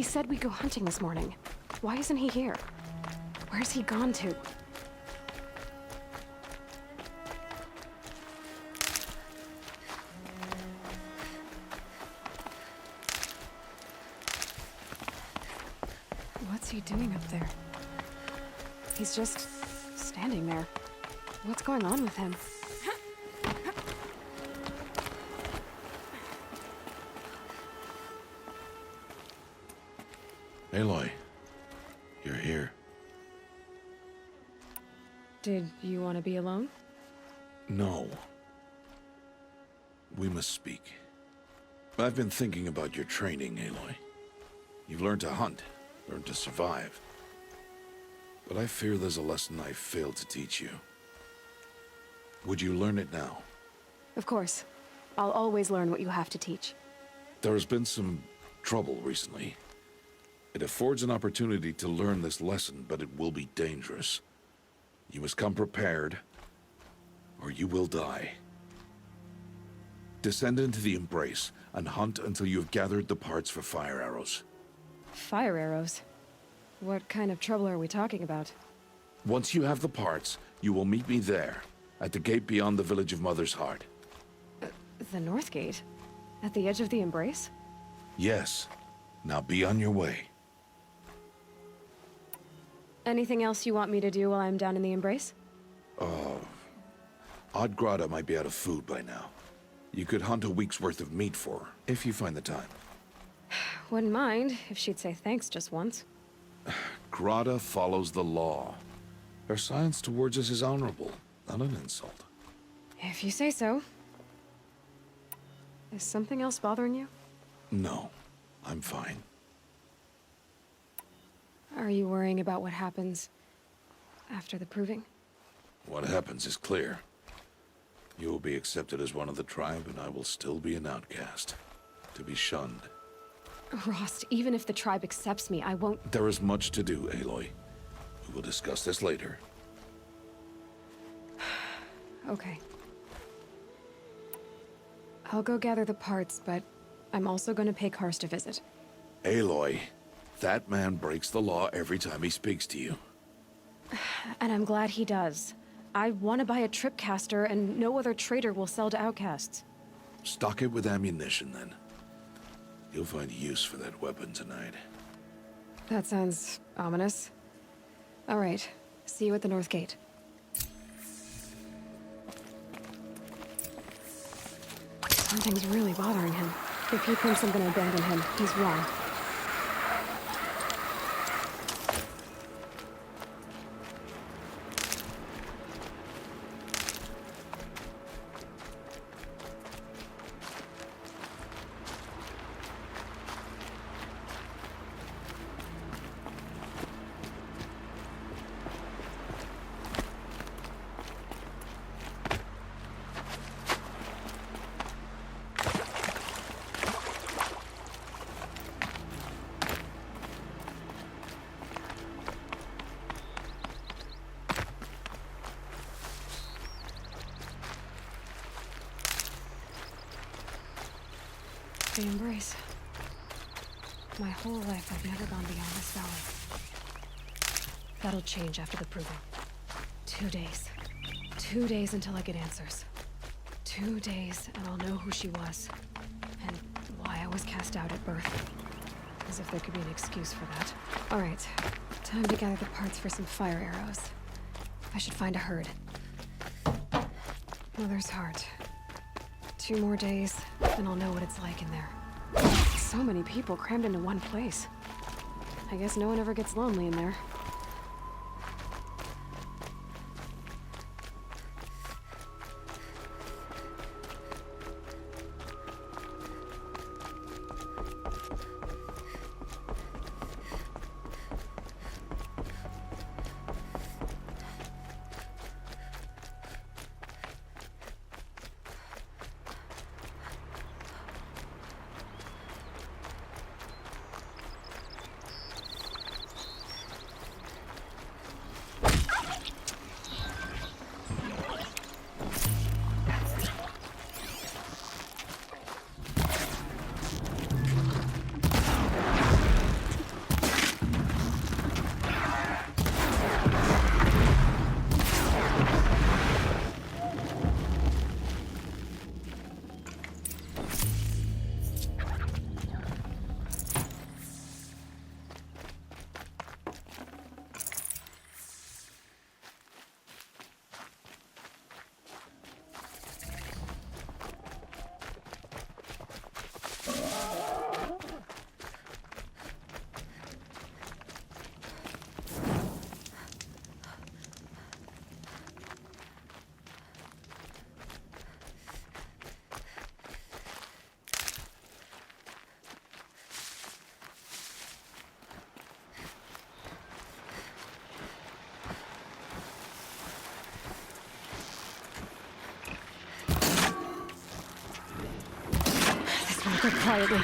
He said we'd go hunting this morning. Why isn't he here? Where's he gone to? What's he doing up there? He's just standing there. What's going on with him? Aloy, you're here. Did you want to be alone? No. We must speak. I've been thinking about your training, Aloy. You've learned to hunt, learned to survive. But I fear there's a lesson I failed to teach you. Would you learn it now? Of course. I'll always learn what you have to teach. There has been some trouble recently. It affords an opportunity to learn this lesson, but it will be dangerous. You must come prepared, or you will die. Descend into the Embrace, and hunt until you have gathered the parts for fire arrows. Fire arrows? What kind of trouble are we talking about? Once you have the parts, you will meet me there, at the gate beyond the village of Mother's Heart. The North Gate? At the edge of the Embrace? Yes. Now be on your way. Anything else you want me to do while I'm down in the Embrace? Odgrada might be out of food by now. You could hunt a week's worth of meat for her, if you find the time. Wouldn't mind if she'd say thanks just once. Grada follows the law. Her silence towards us is honorable, not an insult. If you say so. Is something else bothering you? No, I'm fine. Are you worrying about what happens after the proving? What happens is clear. You will be accepted as one of the tribe, and I will still be an outcast. To be shunned. Rost, even if the tribe accepts me, I won't— There is much to do, Aloy. We will discuss this later. Okay. I'll go gather the parts, but I'm also gonna pay Karst a visit. Aloy, that man breaks the law every time he speaks to you. And I'm glad he does. I want to buy a tripcaster, and no other trader will sell to outcasts. Stock it with ammunition, then. You'll find use for that weapon tonight. That sounds ominous. All right. See you at the North Gate. Something's really bothering him. If he thinks I'm gonna abandon him, he's wrong. The Embrace. My whole life I've never gone beyond this valley. That'll change after the proving. 2 days. 2 days until I get answers. 2 days and I'll know who she was. And why I was cast out at birth. As if there could be an excuse for that. Alright, time to gather the parts for some fire arrows. I should find a herd. Mother's Heart. 2 more days, and I'll know what it's like in there. So many people crammed into one place. I guess no one ever gets lonely in there. Go quietly.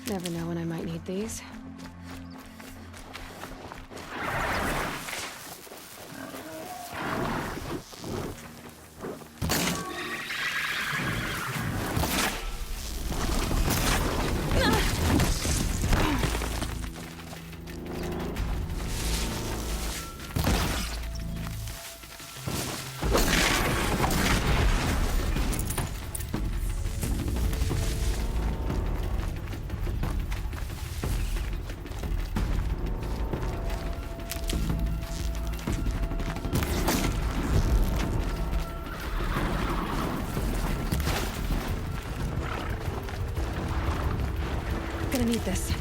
Never know when I might need these. Gonna need this.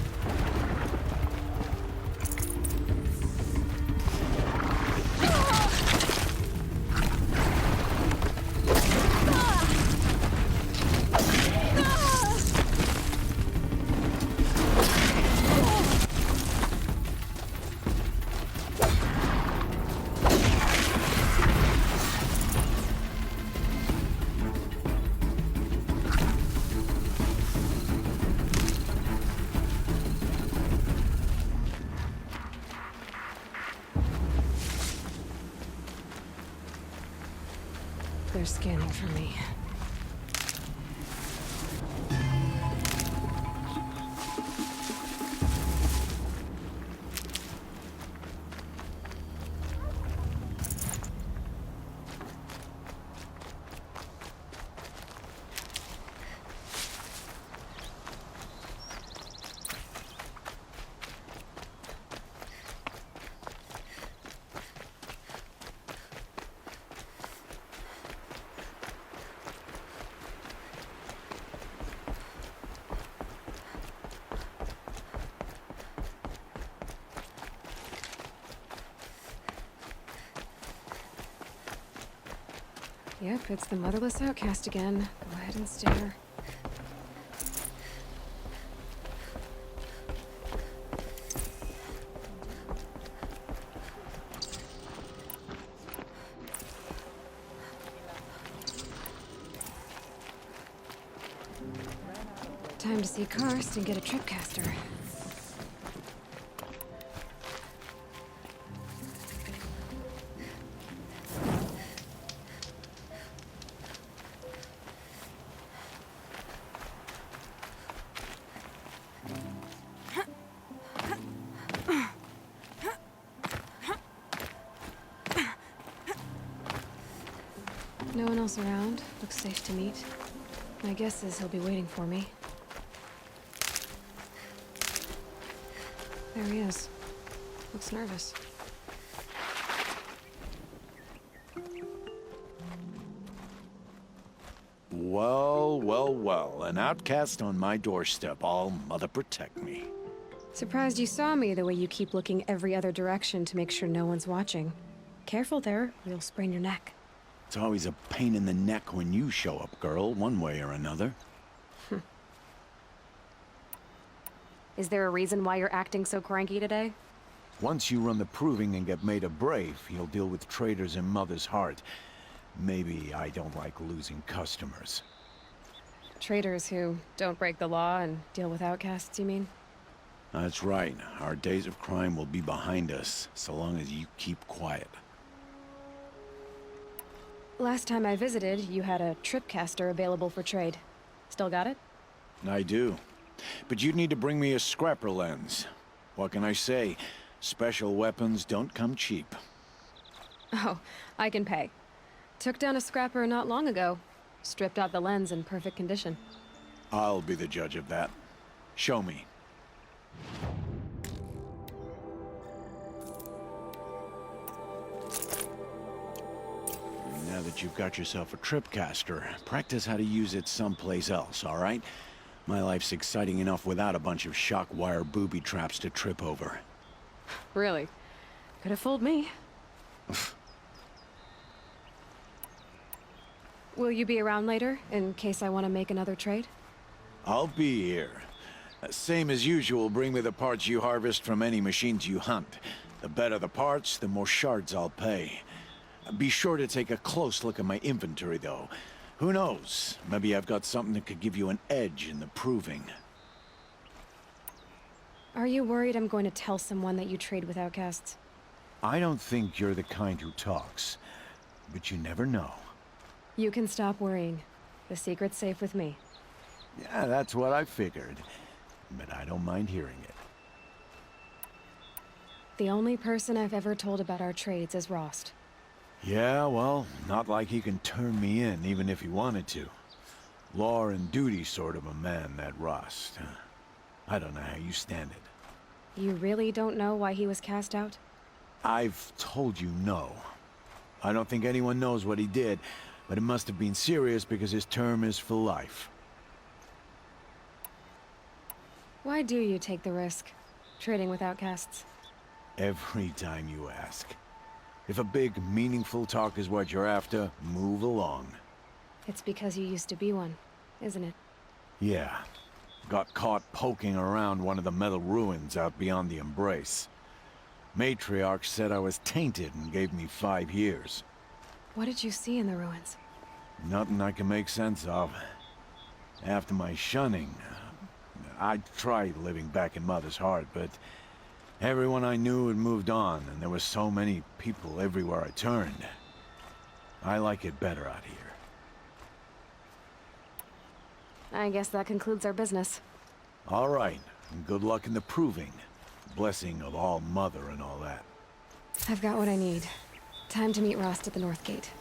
They're scanning for me. Yep, it's the motherless outcast again. Go ahead and stare. Time to see Karst and get a tripcaster. No one else around. Looks safe to meet. My guess is he'll be waiting for me. There he is. Looks nervous. Well, well, well. An outcast on my doorstep. All mother protect me. Surprised you saw me the way you keep looking every other direction to make sure no one's watching. Careful there, or you'll sprain your neck. It's always a pain in the neck when you show up, girl, one way or another. Is there a reason why you're acting so cranky today? Once you run the proving and get made a brave, you'll deal with traitors in Mother's Heart. Maybe I don't like losing customers. Traitors who don't break the law and deal with outcasts, you mean? That's right. Our days of crime will be behind us, so long as you keep quiet. Last time I visited, you had a tripcaster available for trade. Still got it? I do. But you'd need to bring me a scrapper lens. What can I say? Special weapons don't come cheap. Oh, I can pay. Took down a scrapper not long ago. Stripped out the lens in perfect condition. I'll be the judge of that. Show me. Now that you've got yourself a tripcaster, practice how to use it someplace else, all right? My life's exciting enough without a bunch of shock wire booby traps to trip over. Really? Could have fooled me. Will you be around later, in case I want to make another trade? I'll be here. Same as usual, bring me the parts you harvest from any machines you hunt. The better the parts, the more shards I'll pay. Be sure to take a close look at my inventory, though. Who knows? Maybe I've got something that could give you an edge in the proving. Are you worried I'm going to tell someone that you trade with outcasts? I don't think you're the kind who talks, but you never know. You can stop worrying. The secret's safe with me. Yeah, that's what I figured. But I don't mind hearing it. The only person I've ever told about our trades is Rost. Yeah, well, not like he can turn me in, even if he wanted to. Law and duty sort of a man, that Rost. I don't know how you stand it. You really don't know why he was cast out? I've told you no. I don't think anyone knows what he did, but it must have been serious because his term is for life. Why do you take the risk, trading with outcasts? Every time you ask. If a big, meaningful talk is what you're after, move along. It's because you used to be one, isn't it? Yeah. Got caught poking around one of the metal ruins out beyond the Embrace. Matriarch said I was tainted and gave me 5 years. What did you see in the ruins? Nothing I can make sense of. After my shunning, I tried living back in Mother's Heart, but everyone I knew had moved on, and there were so many people everywhere I turned. I like it better out here. I guess that concludes our business. All right, and good luck in the proving. Blessing of All Mother and all that. I've got what I need. Time to meet Rost at the North Gate.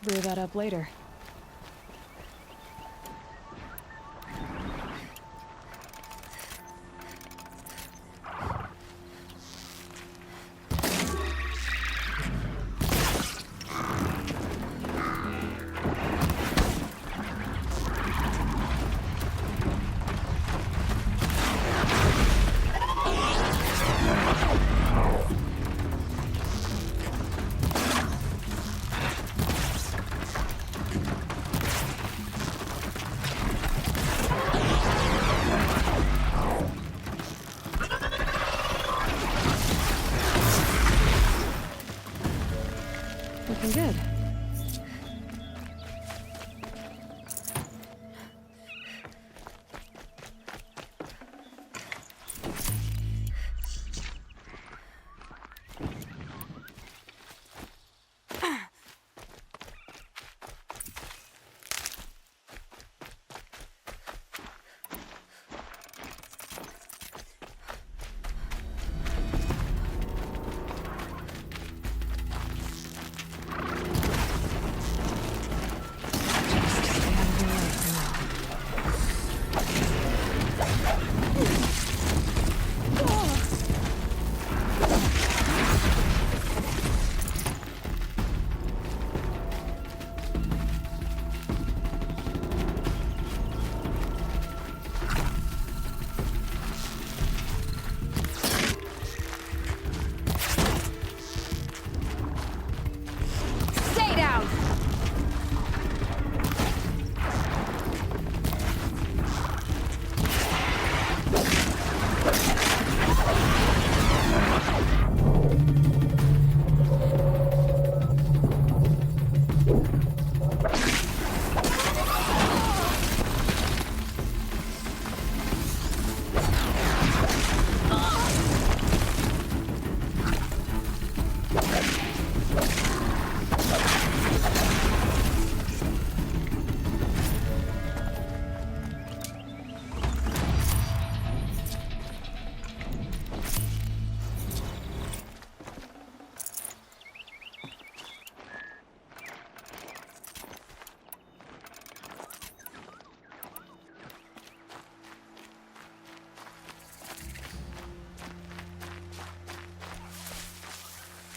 Brew that up later.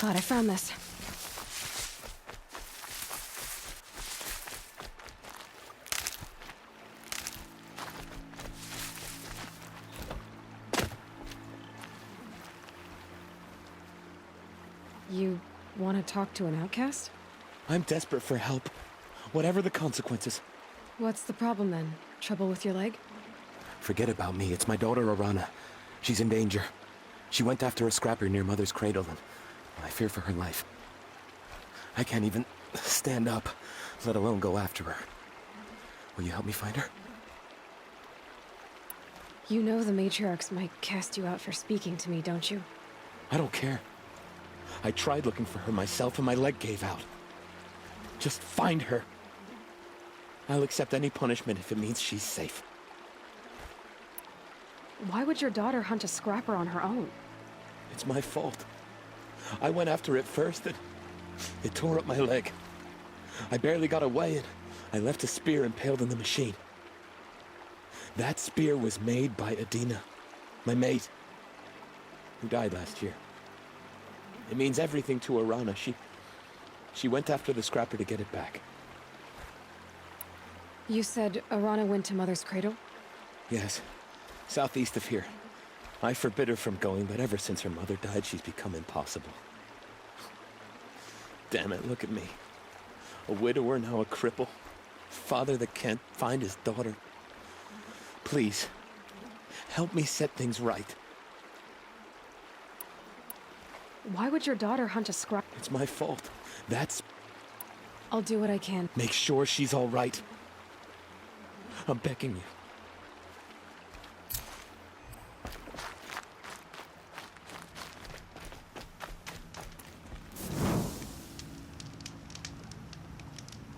God, I found this. You want to talk to an outcast? I'm desperate for help. Whatever the consequences. What's the problem then? Trouble with your leg? Forget about me. It's my daughter, Arana. She's in danger. She went after a scrapper near Mother's cradle, and I fear for her life. I can't even stand up, let alone go after her. Will you help me find her? You know the matriarchs might cast you out for speaking to me, don't you? I don't care. I tried looking for her myself, and my leg gave out. Just find her. I'll accept any punishment if it means she's safe. Why would your daughter hunt a scrapper on her own? It's my fault. I went after it first, and it tore up my leg. I barely got away, and I left a spear impaled in the machine. That spear was made by Adina, my mate, who died last year. It means everything to Arana. She went after the scrapper to get it back. You said Arana went to Mother's cradle? Yes, southeast of here. I forbid her from going, but ever since her mother died, she's become impossible. Damn it, look at me. A widower, now a cripple. Father that can't find his daughter. Please, help me set things right. Why would your daughter hunt a scrapper? It's my fault. I'll do what I can. Make sure she's all right. I'm begging you.